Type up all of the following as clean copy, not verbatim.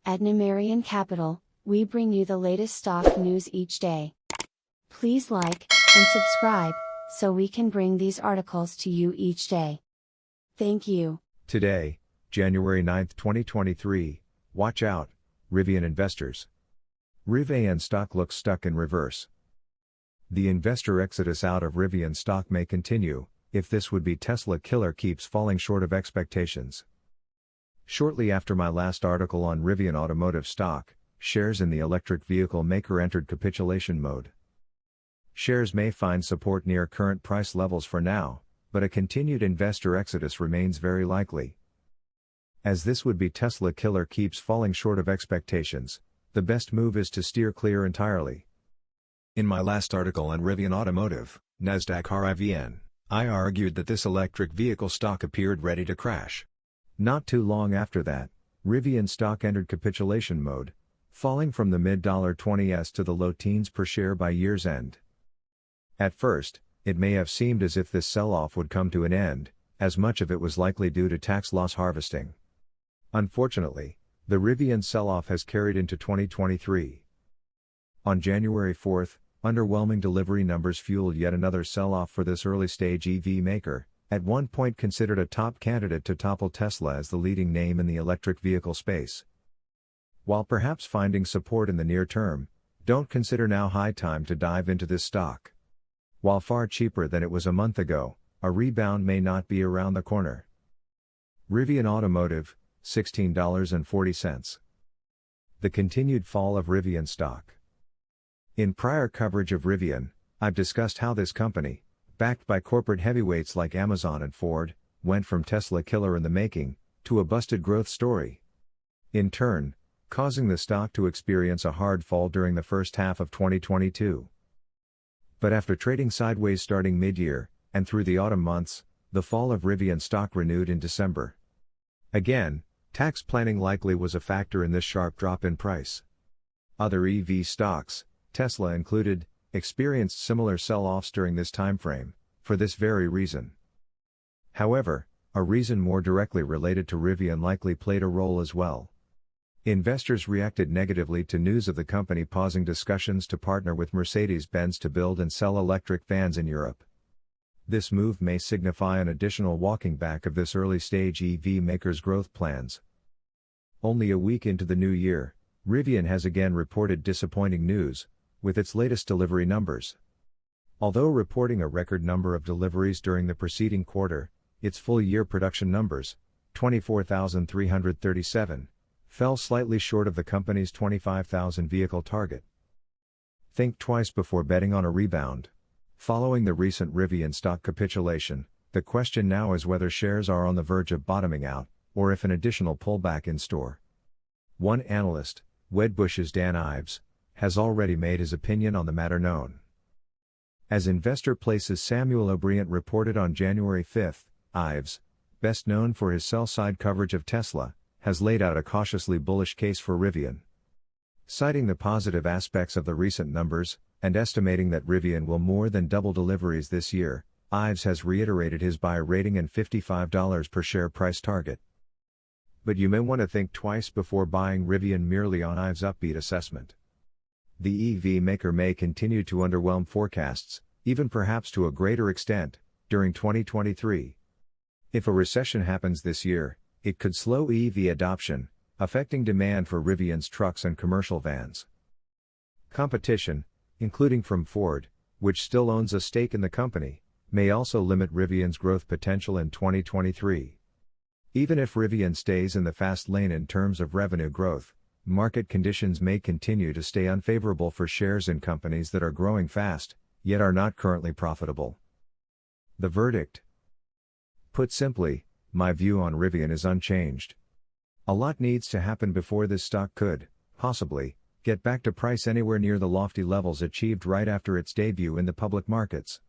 At RIVN Capital, we bring you the latest stock news each day. Please like and subscribe so we can bring these articles to you each day. Thank you. Today, January 9, 2023, watch out, Rivian investors. RIVN stock looks stuck in reverse. The investor exodus out of Rivian stock may continue, if this would-be Tesla killer keeps falling short of expectations. Shortly after my last article on Rivian automotive stock, shares in the electric vehicle maker entered capitulation mode. Shares may find support near current price levels for now, but a continued investor exodus remains very likely. As this would-be Tesla killer keeps falling short of expectations, the best move is to steer clear entirely. In my last article on Rivian Automotive, Nasdaq RIVN, I argued that this electric vehicle stock appeared ready to crash. Not too long after that, Rivian stock entered capitulation mode, falling from the mid-$20s to the low teens per share by year's end. At first, it may have seemed as if this sell-off would come to an end, as much of it was likely due to tax loss harvesting. Unfortunately, the Rivian sell-off has carried into 2023. On January 4, underwhelming delivery numbers fueled yet another sell-off for this early-stage EV maker, at one point considered a top candidate to topple Tesla as the leading name in the electric vehicle space. While perhaps finding support in the near term, don't consider now high time to dive into this stock. While far cheaper than it was a month ago, a rebound may not be around the corner. Rivian Automotive, $16.40. The continued fall of Rivian stock. In prior coverage of Rivian, I've discussed how this company, backed by corporate heavyweights like Amazon and Ford, went from Tesla killer in the making, to a busted growth story. In turn, causing the stock to experience a hard fall during the first half of 2022. But after trading sideways starting mid-year, and through the autumn months, the fall of Rivian stock renewed in December. Again, tax planning likely was a factor in this sharp drop in price. Other EV stocks, Tesla included, experienced similar sell-offs during this timeframe, for this very reason. However, a reason more directly related to Rivian likely played a role as well. Investors reacted negatively to news of the company pausing discussions to partner with Mercedes-Benz to build and sell electric vans in Europe. This move may signify an additional walking back of this early-stage EV maker's growth plans. Only a week into the new year, Rivian has again reported disappointing news, with its latest delivery numbers. Although reporting a record number of deliveries during the preceding quarter, its full-year production numbers, 24,337, fell slightly short of the company's 25,000 vehicle target. Think twice before betting on a rebound. Following the recent Rivian stock capitulation, the question now is whether shares are on the verge of bottoming out, or if an additional pullback in store. One analyst, Wedbush's Dan Ives, has already made his opinion on the matter known. As Investor Place's Samuel O'Brien reported on January 5, Ives, best known for his sell-side coverage of Tesla, has laid out a cautiously bullish case for Rivian. Citing the positive aspects of the recent numbers, and estimating that Rivian will more than double deliveries this year, Ives has reiterated his buy rating and $55 per share price target. But you may want to think twice before buying Rivian merely on Ives' upbeat assessment. The EV maker may continue to underwhelm forecasts, even perhaps to a greater extent, during 2023. If a recession happens this year, it could slow EV adoption, affecting demand for Rivian's trucks and commercial vans. Competition, including from Ford, which still owns a stake in the company, may also limit Rivian's growth potential in 2023. Even if Rivian stays in the fast lane in terms of revenue growth, market conditions may continue to stay unfavorable for shares in companies that are growing fast, yet are not currently profitable. The verdict? Put simply, my view on Rivian is unchanged. A lot needs to happen before this stock could, possibly, get back to price anywhere near the lofty levels achieved right after its debut in the public markets.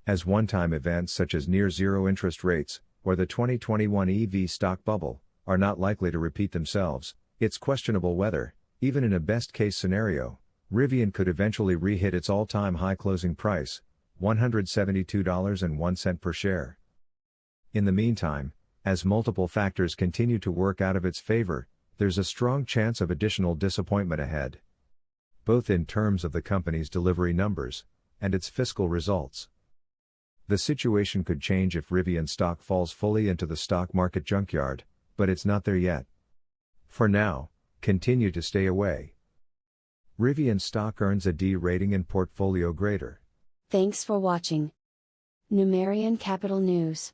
As one-time events such as near-zero interest rates, or the 2021 EV stock bubble, are not likely to repeat themselves, it's questionable whether, even in a best-case scenario, Rivian could eventually re-hit its all-time high closing price, $172.01 per share. In the meantime, as multiple factors continue to work out of its favor, there's a strong chance of additional disappointment ahead, both in terms of the company's delivery numbers and its fiscal results. The situation could change if Rivian stock falls fully into the stock market junkyard, but it's not there yet. For now, continue to stay away. Rivian stock earns a D rating and portfolio grader. Thanks for watching Numerian Capital News.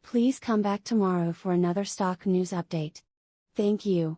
Please come back tomorrow for another stock news update. Thank you.